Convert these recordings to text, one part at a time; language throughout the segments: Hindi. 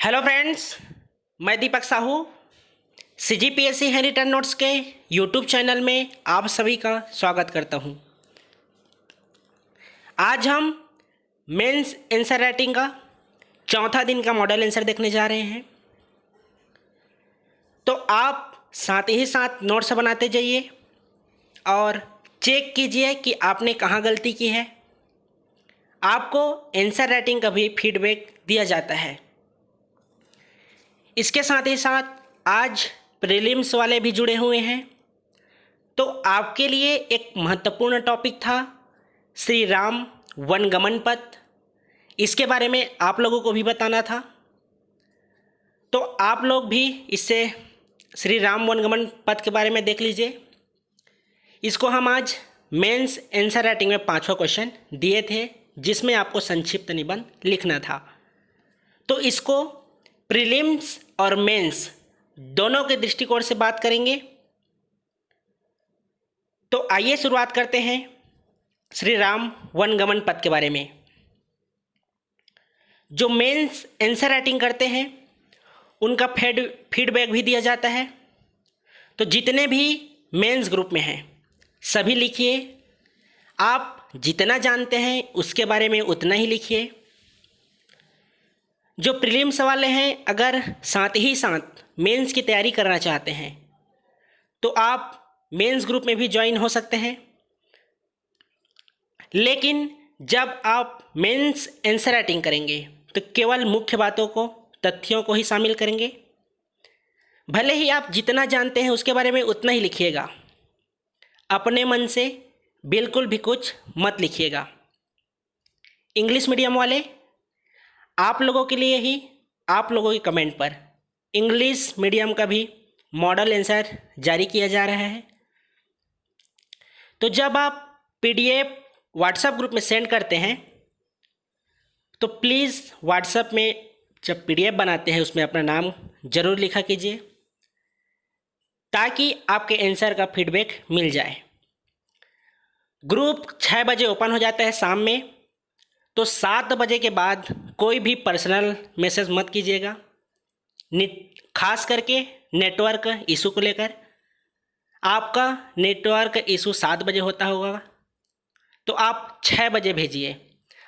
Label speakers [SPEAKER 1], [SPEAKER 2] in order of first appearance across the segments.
[SPEAKER 1] हेलो फ्रेंड्स, मैं दीपक साहू CGPSC है रिटर्न नोट्स के यूट्यूब चैनल में आप सभी का स्वागत करता हूं। आज हम मेंस आंसर राइटिंग का चौथा दिन का मॉडल आंसर देखने जा रहे हैं। तो आप साथ ही साथ नोट्स बनाते जाइए और चेक कीजिए कि आपने कहाँ गलती की है। आपको आंसर राइटिंग का भी फीडबैक दिया जाता है। इसके साथ ही साथ आज प्रीलिम्स वाले भी जुड़े हुए हैं। तो आपके लिए एक महत्वपूर्ण टॉपिक था श्री राम वनगमन पथ। इसके बारे में आप लोगों को भी बताना था। तो आप लोग भी इससे श्री राम वनगमन पथ के बारे में देख लीजिए। इसको हम आज मेंस आंसर राइटिंग में 5वां क्वेश्चन दिए थे, जिसमें आपको संक्षिप्त निबंध लिखना था। तो इसको प्रीलिम्स और मेंस दोनों के दृष्टिकोण से बात करेंगे। तो आइए शुरुआत करते हैं श्री राम वनगमन पथ के बारे में। जो मेंस आंसर राइटिंग करते हैं उनका फीडबैक भी दिया जाता है। तो जितने भी मेंस ग्रुप में हैं सभी लिखिए। आप जितना जानते हैं उसके बारे में उतना ही लिखिए। जो प्रीलिम्स वाले हैं, अगर साथ ही साथ मेंस की तैयारी करना चाहते हैं तो आप मेंस ग्रुप में भी ज्वाइन हो सकते हैं। लेकिन जब आप मेंस आंसर राइटिंग करेंगे तो केवल मुख्य बातों को, तथ्यों को ही शामिल करेंगे। भले ही आप जितना जानते हैं उसके बारे में उतना ही लिखिएगा। अपने मन से बिल्कुल भी कुछ मत लिखिएगा। इंग्लिश मीडियम वाले, आप लोगों के लिए ही आप लोगों के कमेंट पर इंग्लिश मीडियम का भी मॉडल आंसर जारी किया जा रहा है। तो जब आप PDF व्हाट्सएप ग्रुप में सेंड करते हैं तो प्लीज़ व्हाट्सएप में जब PDF बनाते हैं उसमें अपना नाम ज़रूर लिखा कीजिए, ताकि आपके आंसर का फीडबैक मिल जाए। ग्रुप 6 बजे ओपन हो जाता है शाम में। तो 7 बजे के बाद कोई भी पर्सनल मैसेज मत कीजिएगा, खास करके नेटवर्क इशू को लेकर। आपका नेटवर्क इशू 7 बजे होता होगा तो आप 6 बजे भेजिए।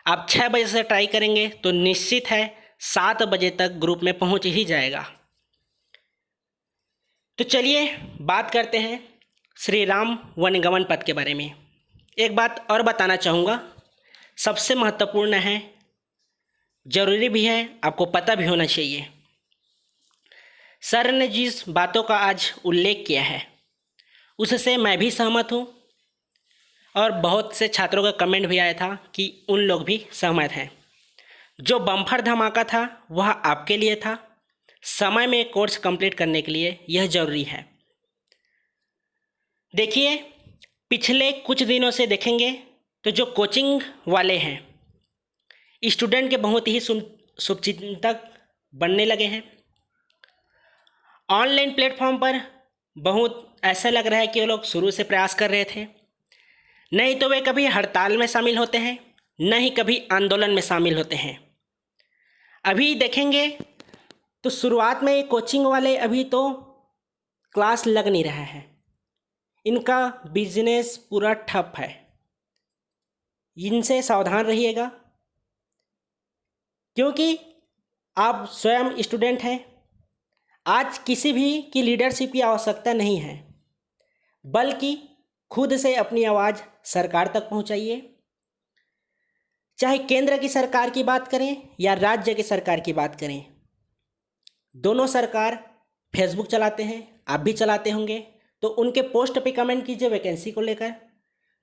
[SPEAKER 1] आप 6 बजे से ट्राई करेंगे तो निश्चित है 7 बजे तक ग्रुप में पहुंच ही जाएगा। तो चलिए बात करते हैं श्री राम वनगमन पथ के बारे में। एक बात और बताना चाहूँगा, सबसे महत्वपूर्ण है, ज़रूरी भी है, आपको पता भी होना चाहिए। सर ने जिस बातों का आज उल्लेख किया है उससे मैं भी सहमत हूँ, और बहुत से छात्रों का कमेंट भी आया था कि उन लोग भी सहमत हैं। जो बम्पर धमाका था वह आपके लिए था। समय में कोर्स कंप्लीट करने के लिए यह ज़रूरी है। देखिए, पिछले कुछ दिनों से देखेंगे तो जो कोचिंग वाले हैं स्टूडेंट के बहुत ही शुभचिंतक बनने लगे हैं। ऑनलाइन प्लेटफॉर्म पर बहुत ऐसा लग रहा है कि वो लोग शुरू से प्रयास कर रहे थे। नहीं तो वे कभी हड़ताल में शामिल होते हैं, न ही कभी आंदोलन में शामिल होते हैं। अभी देखेंगे तो शुरुआत में कोचिंग वाले अभी तो क्लास लग नहीं रहा है, इनका बिजनेस पूरा ठप है। इनसे सावधान रहिएगा, क्योंकि आप स्वयं स्टूडेंट हैं। आज किसी भी की लीडरशिप की आवश्यकता नहीं है, बल्कि खुद से अपनी आवाज़ सरकार तक पहुंचाइए। चाहे केंद्र की सरकार की बात करें या राज्य की सरकार की बात करें, दोनों सरकार फेसबुक चलाते हैं, आप भी चलाते होंगे। तो उनके पोस्ट पे कमेंट कीजिए वैकेंसी को लेकर,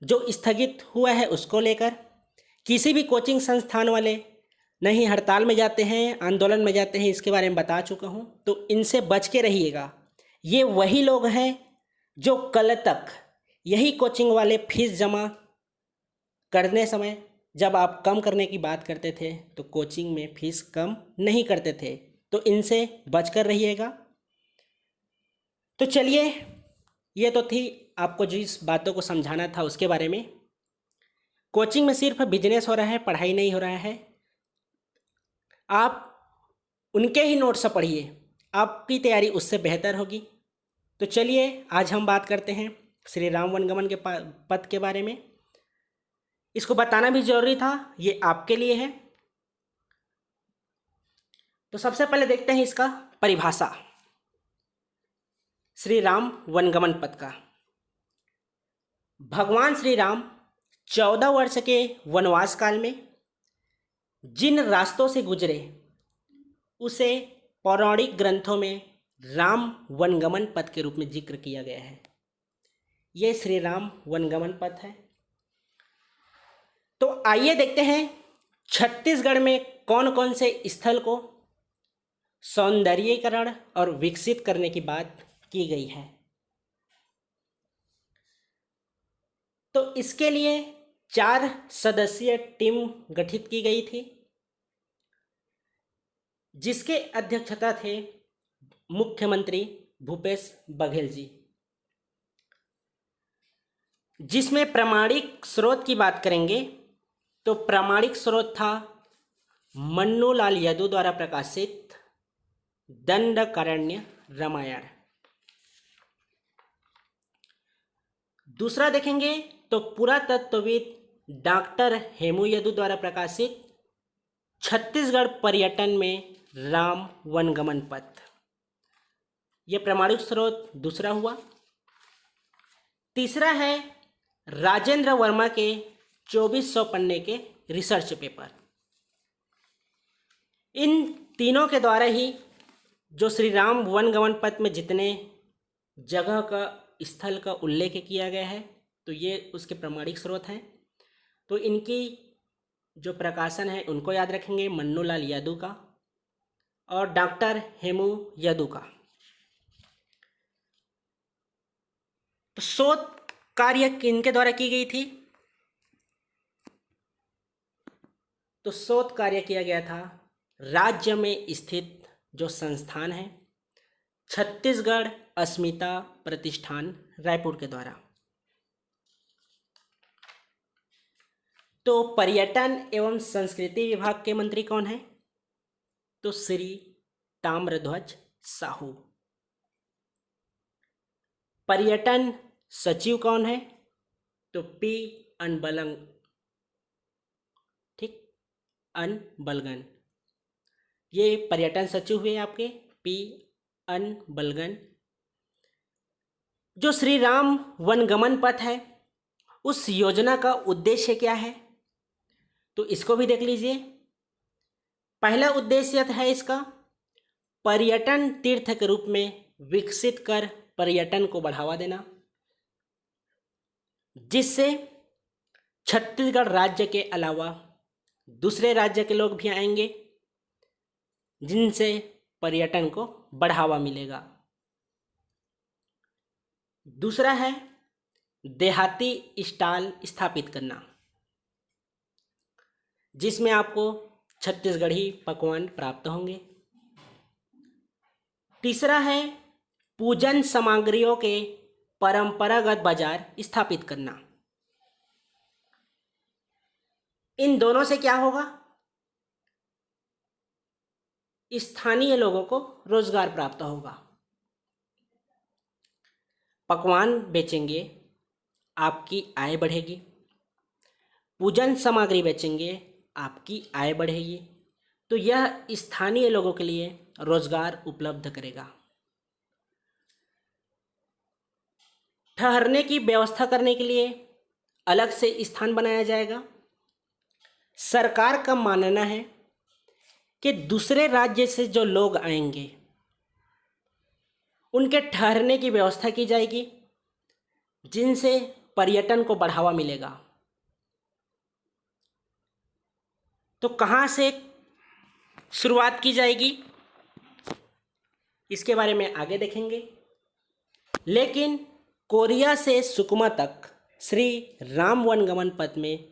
[SPEAKER 1] जो स्थगित हुआ है उसको लेकर। किसी भी कोचिंग संस्थान वाले नहीं हड़ताल में जाते हैं, आंदोलन में जाते हैं, इसके बारे में बता चुका हूँ। तो इनसे बच के रहिएगा। ये वही लोग हैं जो कल तक यही कोचिंग वाले फीस जमा करने समय जब आप कम करने की बात करते थे तो कोचिंग में फीस कम नहीं करते थे। तो इनसे बच कर रहिएगा। तो चलिए, ये तो थी आपको जिस बातों को समझाना था उसके बारे में। कोचिंग में सिर्फ बिजनेस हो रहा है, पढ़ाई नहीं हो रहा है। आप उनके ही नोट से पढ़िए, आपकी तैयारी उससे बेहतर होगी। तो चलिए आज हम बात करते हैं श्री राम वनगमन के पथ के बारे में। इसको बताना भी जरूरी था, ये आपके लिए है। तो सबसे पहले देखते हैं इसका परिभाषा श्री राम वनगमन पथ का। भगवान श्री राम 14 वर्ष के वनवास काल में जिन रास्तों से गुजरे उसे पौराणिक ग्रंथों में राम वनगमन पथ के रूप में जिक्र किया गया है। ये श्री राम वनगमन पथ है। तो आइए देखते हैं छत्तीसगढ़ में कौन कौन से स्थल को सौंदर्यीकरण और विकसित करने की बात की गई है। तो इसके लिए 4 सदस्यीय टीम गठित की गई थी, जिसके अध्यक्षता थे मुख्यमंत्री भूपेश बघेल जी। जिसमें प्रामाणिक स्रोत की बात करेंगे तो प्रामाणिक स्रोत था मन्नूलाल यदू द्वारा प्रकाशित दंडकारण्य रामायण। दूसरा देखेंगे तो पुरातत्वविद डॉक्टर हेमू यदू द्वारा प्रकाशित छत्तीसगढ़ पर्यटन में राम वनगमन पथ, यह प्रामाणिक स्रोत दूसरा हुआ। तीसरा है राजेंद्र वर्मा के 2400 पन्ने के रिसर्च पेपर। इन तीनों के द्वारा ही जो श्री राम वनगमन पथ में जितने जगह का स्थल का उल्लेख किया गया है, तो ये उसके प्रामाणिक स्रोत हैं। तो इनकी जो प्रकाशन है उनको याद रखेंगे, मन्नूलाल यदू का और डॉक्टर हेमू यदू का। तो शोध कार्य किनके द्वारा की गई थी? तो शोध कार्य किया गया था राज्य में स्थित जो संस्थान है छत्तीसगढ़ अस्मिता प्रतिष्ठान रायपुर के द्वारा। तो पर्यटन एवं संस्कृति विभाग के मंत्री कौन है? तो श्री ताम्रध्वज साहू। पर्यटन सचिव कौन है? तो पी अनबलंग, ठीक, अनबलगन। ये पर्यटन सचिव हुए आपके पी अनबलगन। जो श्री राम वनगमन पथ है उस योजना का उद्देश्य क्या है? तो इसको भी देख लीजिए। पहला उद्देश्य है इसका पर्यटन तीर्थ के रूप में विकसित कर पर्यटन को बढ़ावा देना, जिससे छत्तीसगढ़ राज्य के अलावा दूसरे राज्य के लोग भी आएंगे, जिनसे पर्यटन को बढ़ावा मिलेगा। दूसरा है देहाती स्टॉल स्थापित करना, जिसमें आपको छत्तीसगढ़ी पकवान प्राप्त होंगे। तीसरा है पूजन सामग्रियों के परंपरागत बाजार स्थापित करना। इन दोनों से क्या होगा? स्थानीय लोगों को रोजगार प्राप्त होगा। पकवान बेचेंगे, आपकी आय बढ़ेगी। पूजन सामग्री बेचेंगे, आपकी आय बढ़ेगी। तो यह स्थानीय लोगों के लिए रोजगार उपलब्ध करेगा। ठहरने की व्यवस्था करने के लिए अलग से स्थान बनाया जाएगा। सरकार का मानना है कि दूसरे राज्य से जो लोग आएंगे उनके ठहरने की व्यवस्था की जाएगी, जिनसे पर्यटन को बढ़ावा मिलेगा। तो कहाँ से शुरुआत की जाएगी इसके बारे में आगे देखेंगे। लेकिन कोरिया से सुकमा तक श्री राम वनगमन पथ में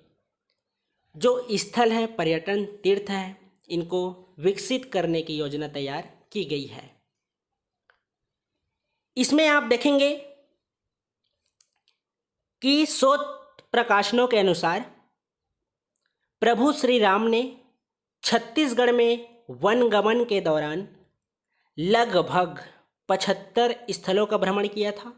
[SPEAKER 1] जो स्थल है, पर्यटन तीर्थ है, इनको विकसित करने की योजना तैयार की गई है। इसमें आप देखेंगे कि शोध प्रकाशनों के अनुसार प्रभु श्री राम ने छत्तीसगढ़ में वनगमन के दौरान लगभग 75 स्थलों का भ्रमण किया था,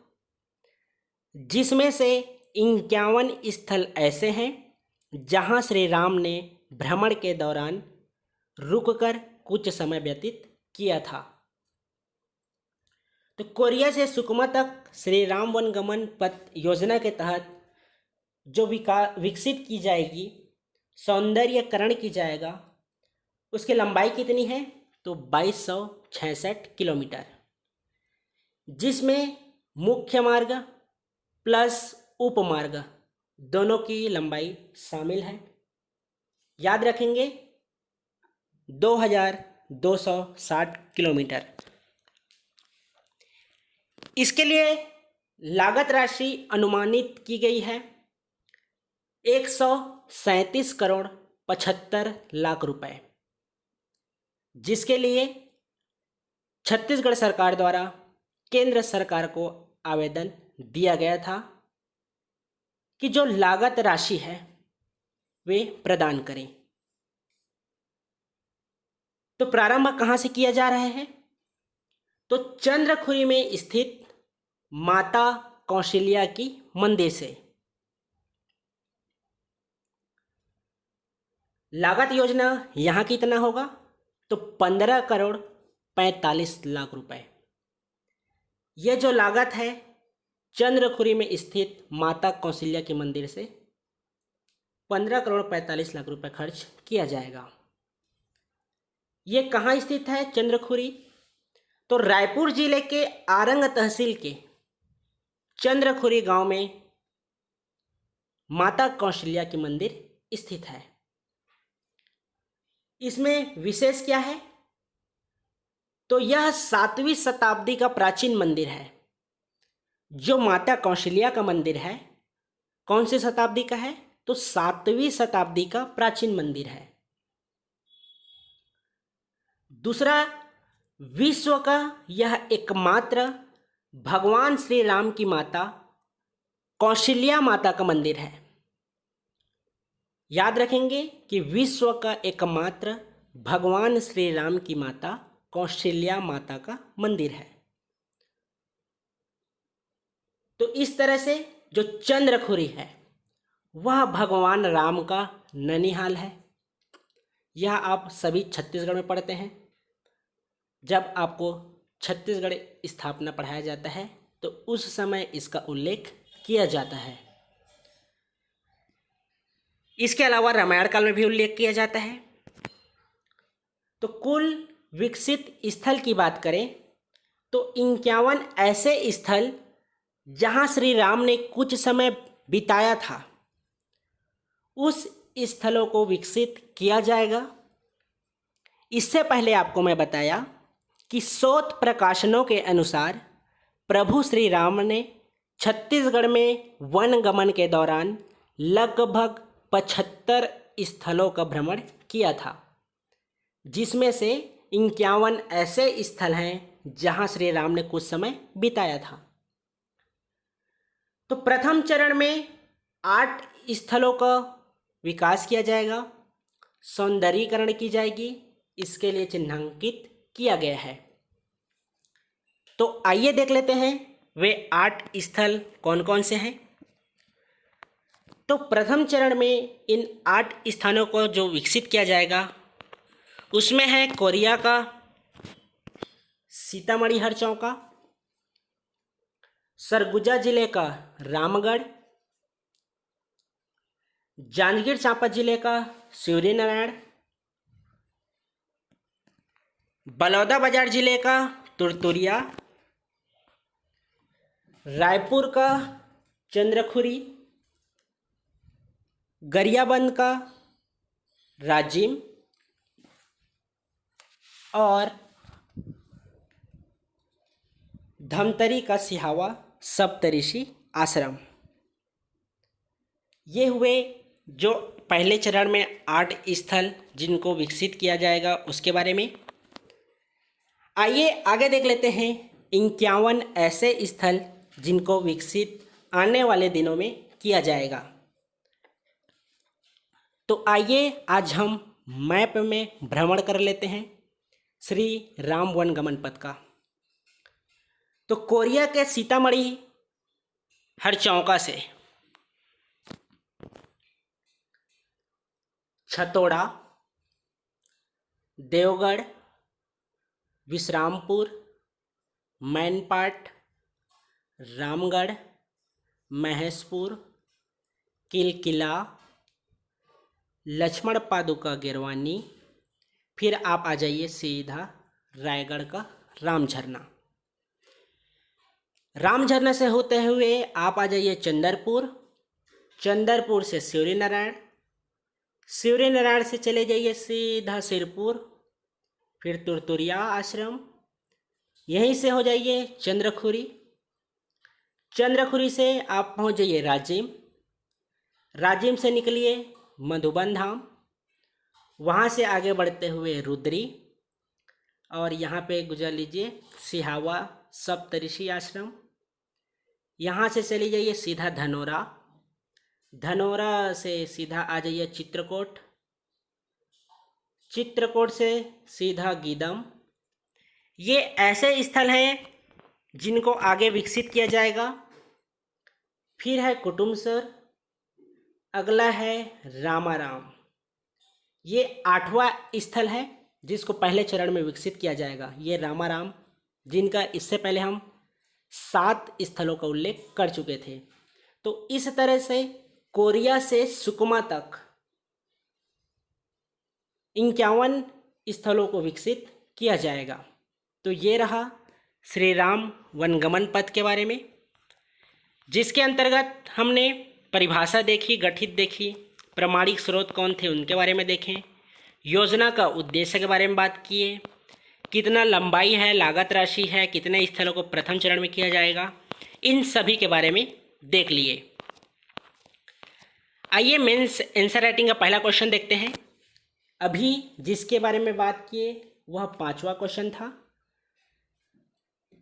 [SPEAKER 1] जिसमें से 51 स्थल ऐसे हैं जहां श्री राम ने भ्रमण के दौरान रुककर कुछ समय व्यतीत किया था। तो कोरिया से सुकमा तक श्री राम वनगमन पथ योजना के तहत जो विकसित की जाएगी, सौंदर्यकरण की जाएगा, उसकी लंबाई कितनी है? तो 2266 किलोमीटर, जिसमें मुख्य मार्ग प्लस उपमार्ग दोनों की लंबाई शामिल है। याद रखेंगे 2260 किलोमीटर। इसके लिए लागत राशि अनुमानित की गई है 137 करोड़ 75 लाख रुपए, जिसके लिए छत्तीसगढ़ सरकार द्वारा केंद्र सरकार को आवेदन दिया गया था कि जो लागत राशि है वे प्रदान करें। तो प्रारंभ कहाँ से किया जा रहा है? तो चंद्रखुरी में स्थित माता कौशल्या की मंदिर से। लागत योजना यहाँ कितना होगा? तो 15 करोड़ 45 लाख रुपए। यह जो लागत है चंद्रखुरी में स्थित माता कौशल्या के मंदिर से 15 करोड़ 45 लाख रुपए खर्च किया जाएगा। ये कहाँ स्थित है चंद्रखुरी? तो रायपुर जिले के आरंग तहसील के चंद्रखुरी गांव में माता कौशल्या की मंदिर स्थित है। इसमें विशेष क्या है? तो यह 7वीं शताब्दी का प्राचीन मंदिर है। जो माता कौशल्या का मंदिर है कौन सी शताब्दी का है? तो 7वीं शताब्दी का प्राचीन मंदिर है। दूसरा, विश्व का यह एकमात्र भगवान श्री राम की माता कौशल्या माता का मंदिर है। याद रखेंगे कि विश्व का एकमात्र भगवान श्री राम की माता कौशल्या माता का मंदिर है। तो इस तरह से जो चंद्रखुरी है वह भगवान राम का ननिहाल है। यह आप सभी छत्तीसगढ़ में पढ़ते हैं। जब आपको छत्तीसगढ़ स्थापना पढ़ाया जाता है तो उस समय इसका उल्लेख किया जाता है। इसके अलावा रामायण काल में भी उल्लेख किया जाता है। तो कुल विकसित स्थल की बात करें तो 51 ऐसे स्थल जहां श्री राम ने कुछ समय बिताया था, उस स्थलों को विकसित किया जाएगा। इससे पहले आपको मैं बताया कि शोध प्रकाशनों के अनुसार प्रभु श्री राम ने छत्तीसगढ़ में वनगमन के दौरान लगभग 75 स्थलों का भ्रमण किया था, जिसमें से 51 ऐसे स्थल हैं जहां श्री राम ने कुछ समय बिताया था। तो प्रथम चरण में 8 स्थलों का विकास किया जाएगा, सौंदर्यीकरण की जाएगी, इसके लिए चिन्हांकित किया गया है। तो आइए देख लेते हैं वे 8 स्थल कौन कौन से हैं। तो प्रथम चरण में इन 8 स्थानों को जो विकसित किया जाएगा उसमें है कोरिया का सीतामढ़ी हरचौका, सरगुजा जिले का रामगढ़, जांजगीर चांपा जिले का सूर्यनारायण, बलौदाबाजार जिले का तुरतुरिया, रायपुर का चंद्रखुरी, गरियाबंद का राजिम और धमतरी का सिहावा सप्तऋषि आश्रम। ये हुए जो पहले चरण में 8 स्थल जिनको विकसित किया जाएगा उसके बारे में। आइए आगे देख लेते हैं 51 ऐसे स्थल जिनको विकसित आने वाले दिनों में किया जाएगा। तो आइए आज हम मैप में भ्रमण कर लेते हैं श्री राम वनगमन पथ का। तो कोरिया के सीतामढ़ी हरचौका से छतोड़ा, देवगढ़, विश्रामपुर, मैनपाट, रामगढ़, महेशपुर, किलकिला, लक्ष्मण पादुका गिरवानी, फिर आप आ जाइए सीधा रायगढ़ का राम झरना। राम झरना से होते हुए आप आ जाइए चंदरपुर, चंदरपुर से सूर्य नारायण, सूर्य नारायण से चले जाइए सीधा सिरपुर, फिर तुरतुरिया आश्रम, यहीं से हो जाइए चंद्रखुरी, चंद्रखुरी से आप पहुंच जाइए राजिम, राजिम से निकलिए मधुबन धाम, वहाँ से आगे बढ़ते हुए रुद्री, और यहाँ पे गुजर लीजिए सिहावा सप्तऋषि आश्रम, यहाँ से चली जाइए सीधा धनोरा, धनोरा से सीधा आ जाइए चित्रकूट, चित्रकूट से सीधा गीदम। ये ऐसे स्थल हैं जिनको आगे विकसित किया जाएगा। फिर है कुटुमसर, अगला है रामाराम। ये 8वां स्थल है जिसको पहले चरण में विकसित किया जाएगा, ये रामाराम, जिनका इससे पहले हम 7 स्थलों का उल्लेख कर चुके थे। तो इस तरह से कोरिया से सुकमा तक 51 स्थलों को विकसित किया जाएगा। तो ये रहा श्री राम वनगमन पथ के बारे में, जिसके अंतर्गत हमने परिभाषा देखी, गठित देखी, प्रमाणिक स्रोत कौन थे उनके बारे में देखें, योजना का उद्देश्य के बारे में बात किए, कितना लंबाई है, लागत राशि है, कितने स्थलों को प्रथम चरण में किया जाएगा, इन सभी के बारे में देख लिए। आइए मेंस आंसर राइटिंग का पहला क्वेश्चन देखते हैं। अभी जिसके बारे में बात किए वह 5वां क्वेश्चन था।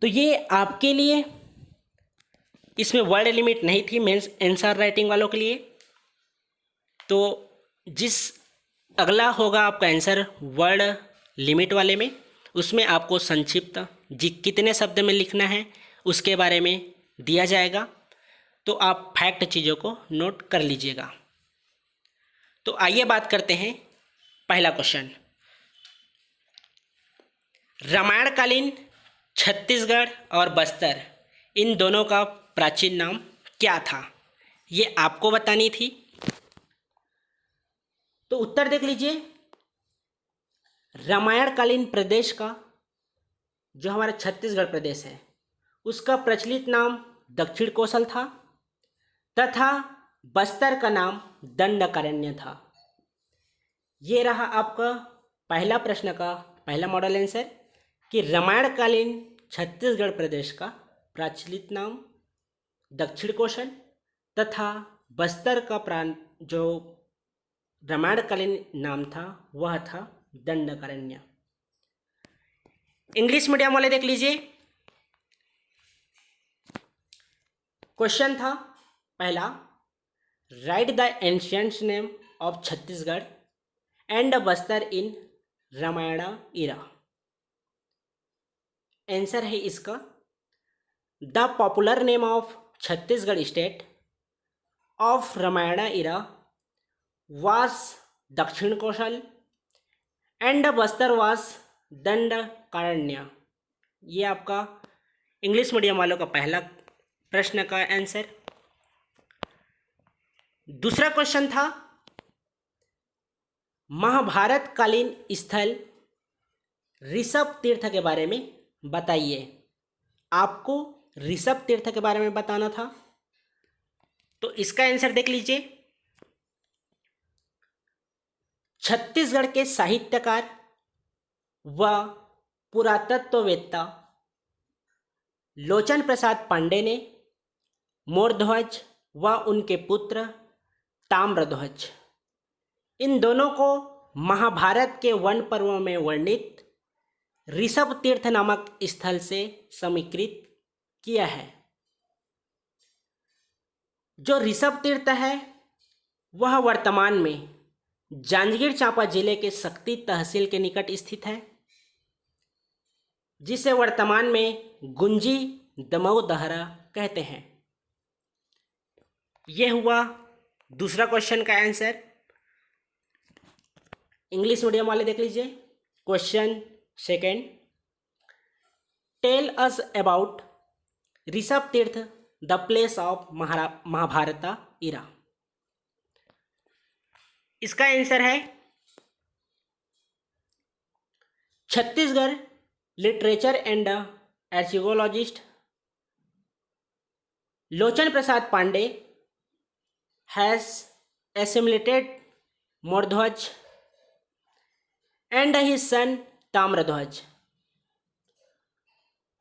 [SPEAKER 1] तो ये आपके लिए, इसमें वर्ड लिमिट नहीं थी मेंस आंसर राइटिंग वालों के लिए। तो जिस अगला होगा आपका आंसर वर्ड लिमिट वाले में, उसमें आपको संक्षिप्त कितने शब्द में लिखना है उसके बारे में दिया जाएगा। तो आप फैक्ट चीज़ों को नोट कर लीजिएगा। तो आइए बात करते हैं पहला क्वेश्चन। रामायणकालीन छत्तीसगढ़ और बस्तर, इन दोनों का प्राचीन नाम क्या था, ये आपको बतानी थी। तो उत्तर देख लीजिए। रामायणकालीन प्रदेश का जो हमारा छत्तीसगढ़ प्रदेश है उसका प्रचलित नाम दक्षिण कोसल था, तथा बस्तर का नाम दंडकारण्य था। ये रहा आपका पहला प्रश्न का पहला मॉडल आंसर कि रामायणकालीन छत्तीसगढ़ प्रदेश का प्रचलित नाम दक्षिण कोसल तथा बस्तर का प्रांत जो रामायणकालीन नाम था वह था दंडकारण्य। इंग्लिश मीडियम वाले देख लीजिए। क्वेश्चन था पहला, write the ancient name of Chhattisgarh and Bastar in Ramayana era. Answer है इसका, the popular name of Chhattisgarh state of Ramayana era was Dakshin Kosal and Bastar वास दंडकारण्य। ये आपका इंग्लिश मीडियम वालों का पहला प्रश्न का आंसर। दूसरा क्वेश्चन था, महाभारत कालीन स्थल ऋषभ तीर्थ के बारे में बताइए। आपको ऋषभ तीर्थ के बारे में बताना था। तो इसका आंसर देख लीजिए। छत्तीसगढ़ के साहित्यकार व पुरातत्ववेत्ता लोचन प्रसाद पांडे ने मोरध्वज व उनके पुत्र ताम्रध्वज, इन दोनों को महाभारत के वन पर्वों में वर्णित ऋषभ तीर्थ नामक स्थल से समीकृत किया है। जो ऋषभ तीर्थ है वह वर्तमान में जांजगीर चांपा जिले के सक्ती तहसील के निकट स्थित है। जिसे वर्तमान में गुंजी दमऊ दहरा कहते हैं। यह हुआ दूसरा क्वेश्चन का आंसर। इंग्लिश मीडियम वाले देख लीजिए। Question second, tell us about Rishabh Tirth the place of Mahabharata era. इसका आंसर है Chhattisgarh literature and archaeologist Lochan Prasad Pandey has assimilated Mordhwaj and his son Tamradhwaj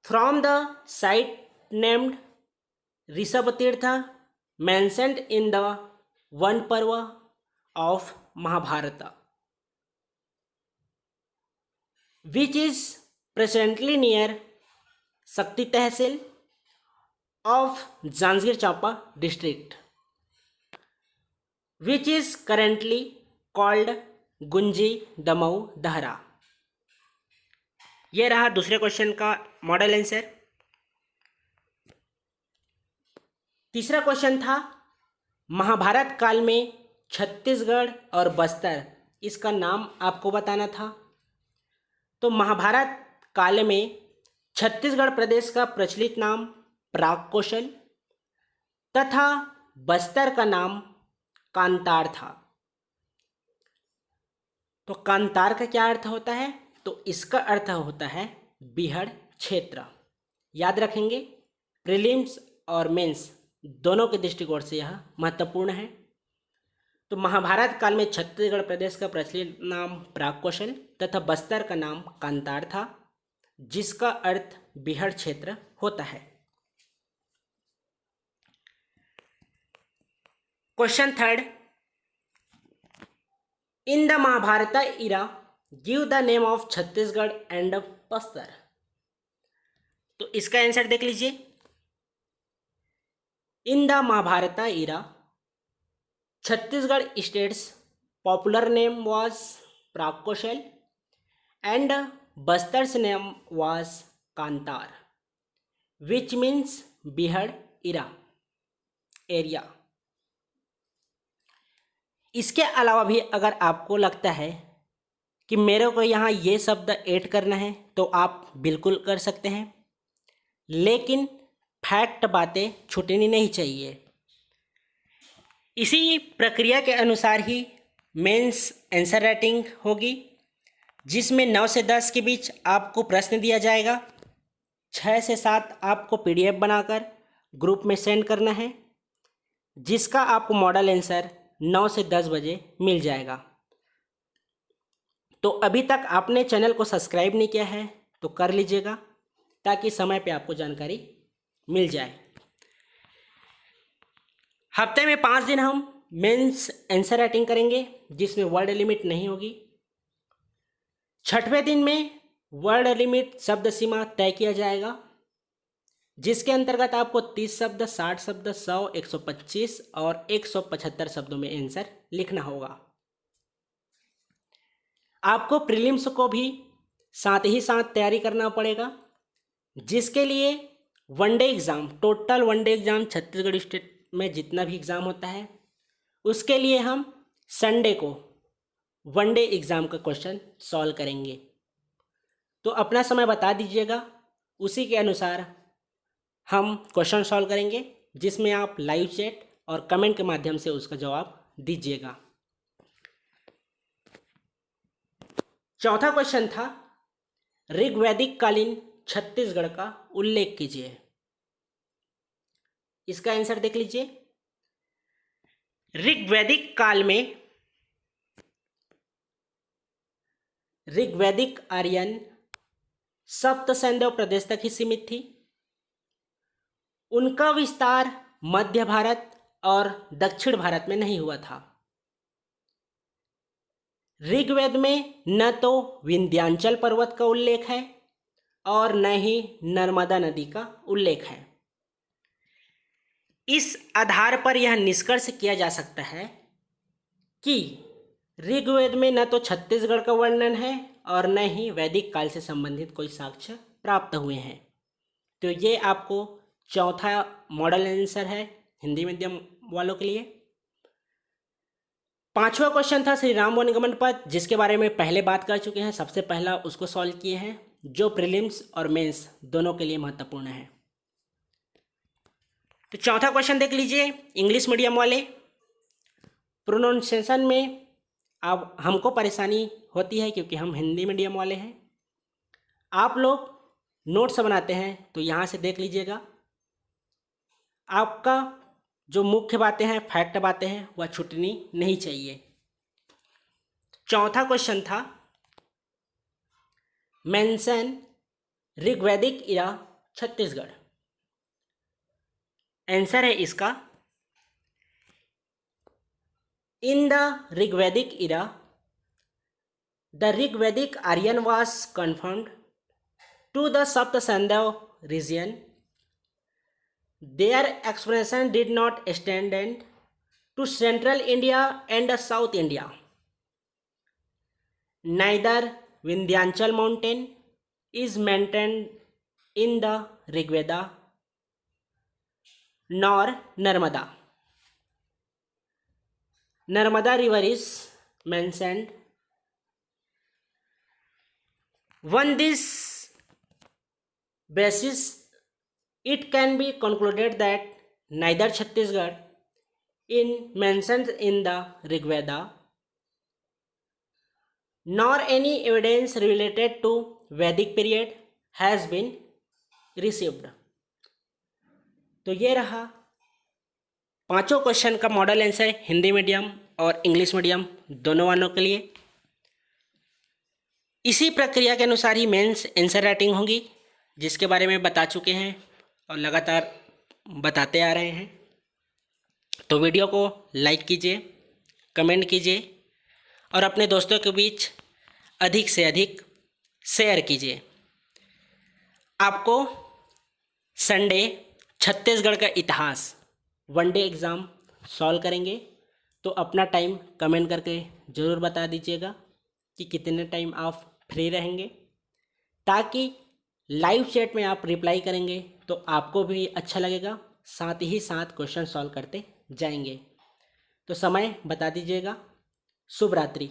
[SPEAKER 1] from the site named Rishabhatirtha mentioned in the one Parva of Mahabharata, which is presently near Sakti Tehsil of Janjgir Champa district, which is currently called Gunji Damau Dahra. यह रहा दूसरे क्वेश्चन का मॉडल आंसर। तीसरा क्वेश्चन था महाभारत काल में छत्तीसगढ़ और बस्तर, इसका नाम आपको बताना था। तो महाभारत काल में छत्तीसगढ़ प्रदेश का प्रचलित नाम प्राग कौशल तथा बस्तर का नाम कांतार था। तो कांतार का क्या अर्थ होता है? तो इसका अर्थ होता है बीहड़ क्षेत्र। याद रखेंगे, प्रीलिम्स और मेंस दोनों के दृष्टिकोण से यह महत्वपूर्ण है। तो महाभारत काल में छत्तीसगढ़ प्रदेश का प्रचलित नाम प्राग कौशल तथा बस्तर का नाम कांतार था, जिसका अर्थ बीहड़ क्षेत्र होता है। Question third, in the Mahabharata era give the name of Chhattisgarh and Bastar. तो इसका आंसर देख लीजिए। In the Mahabharata era Chhattisgarh state's popular name was Prag Kaushal and Bastar's name was Kantar, which means बीहड़ Ira area. इसके अलावा भी अगर आपको लगता है कि मेरे को यहाँ ये शब्द ऐड करना है तो आप बिल्कुल कर सकते हैं, लेकिन फैक्ट बातें छूटनी नहीं चाहिए। इसी प्रक्रिया के अनुसार ही मेंस आंसर राइटिंग होगी, जिसमें 9 से 10 के बीच आपको प्रश्न दिया जाएगा। 6 से 7 आपको PDF बनाकर ग्रुप में सेंड करना है, जिसका आपको मॉडल आंसर 9 से 10 बजे मिल जाएगा। तो अभी तक आपने चैनल को सब्सक्राइब नहीं किया है तो कर लीजिएगा, ताकि समय पे आपको जानकारी मिल जाए। हफ्ते में 5 दिन हम मेंस आंसर राइटिंग करेंगे, जिसमें वर्ड लिमिट नहीं होगी। 6वें दिन में वर्ड लिमिट शब्द सीमा तय किया जाएगा, जिसके अंतर्गत आपको 30 शब्द, 60 शब्द, 100, 125 और 175 शब्दों में आंसर लिखना होगा। आपको प्रीलिम्स को भी साथ ही साथ तैयारी करना पड़ेगा, जिसके लिए one day exam, total one day exam Chhattisgarh state में जितना भी एग्ज़ाम होता है, उसके लिए हम संडे को वनडे एग्ज़ाम का क्वेश्चन सॉल्व करेंगे। तो अपना समय बता दीजिएगा, उसी के अनुसार हम क्वेश्चन सॉल्व करेंगे, जिसमें आप लाइव चैट और कमेंट के माध्यम से उसका जवाब दीजिएगा। चौथा क्वेश्चन था ऋग्वैदिक कालीन छत्तीसगढ़ का उल्लेख कीजिए। इसका आंसर देख लीजिए। ऋग्वैदिक काल में ऋग्वैदिक आर्यन सप्त सैंधव प्रदेश तक ही सीमित थी। उनका विस्तार मध्य भारत और दक्षिण भारत में नहीं हुआ था। ऋग्वेद में न तो विंध्याचल पर्वत का उल्लेख है और न ही नर्मदा नदी का उल्लेख है। इस आधार पर यह निष्कर्ष किया जा सकता है कि ऋग्वेद में न तो छत्तीसगढ़ का वर्णन है और न ही वैदिक काल से संबंधित कोई साक्ष्य प्राप्त हुए हैं। तो ये आपको चौथा मॉडल आंसर है हिंदी मीडियम वालों के लिए। पांचवा क्वेश्चन था श्री राम वनगमन पथ, जिसके बारे में पहले बात कर चुके हैं। सबसे पहला उसको सॉल्व किए हैं, जो प्रीलिम्स और मेंस दोनों के लिए महत्वपूर्ण है। तो चौथा क्वेश्चन देख लीजिए, इंग्लिश मीडियम वाले। प्रोनाउंसिएशन में अब हमको परेशानी होती है क्योंकि हम हिंदी मीडियम वाले हैं। आप लोग नोट्स बनाते हैं तो यहाँ से देख लीजिएगा, आपका जो मुख्य बातें हैं, फैक्ट बातें हैं, वह छूटनी नहीं चाहिए। चौथा क्वेश्चन था mention Rigvedic era Chhattisgarh. Answer है इसका, in the Rigvedic era the Rigvedic Aryan was confirmed to the Saptasandhav region. Their expansion did not extend to central India and South India. Neither Vindhyachal mountain is mentioned in the Rigveda nor Narmada. Narmada river is mentioned. On this basis, it can be concluded that neither Chhattisgarh is mentioned in the Rigveda nor any evidence related to Vedic period has been received. तो ये रहा पांचों क्वेश्चन का मॉडल आंसर हिंदी मीडियम और इंग्लिश मीडियम दोनों वालों के लिए। इसी प्रक्रिया के अनुसार ही मेंस आंसर राइटिंग होगी, जिसके बारे में बता चुके हैं और लगातार बताते आ रहे हैं। तो वीडियो को लाइक कीजिए, कमेंट कीजिए और अपने दोस्तों के बीच अधिक से अधिक शेयर कीजिए। आपको संडे छत्तीसगढ़ का इतिहास वनडे एग्ज़ाम सॉल्व करेंगे, तो अपना टाइम कमेंट करके ज़रूर बता दीजिएगा कि कितने टाइम आप फ्री रहेंगे, ताकि लाइव चैट में आप रिप्लाई करेंगे तो आपको भी अच्छा लगेगा, साथ ही साथ क्वेश्चन सॉल्व करते जाएंगे। तो समय बता दीजिएगा। शुभ रात्रि।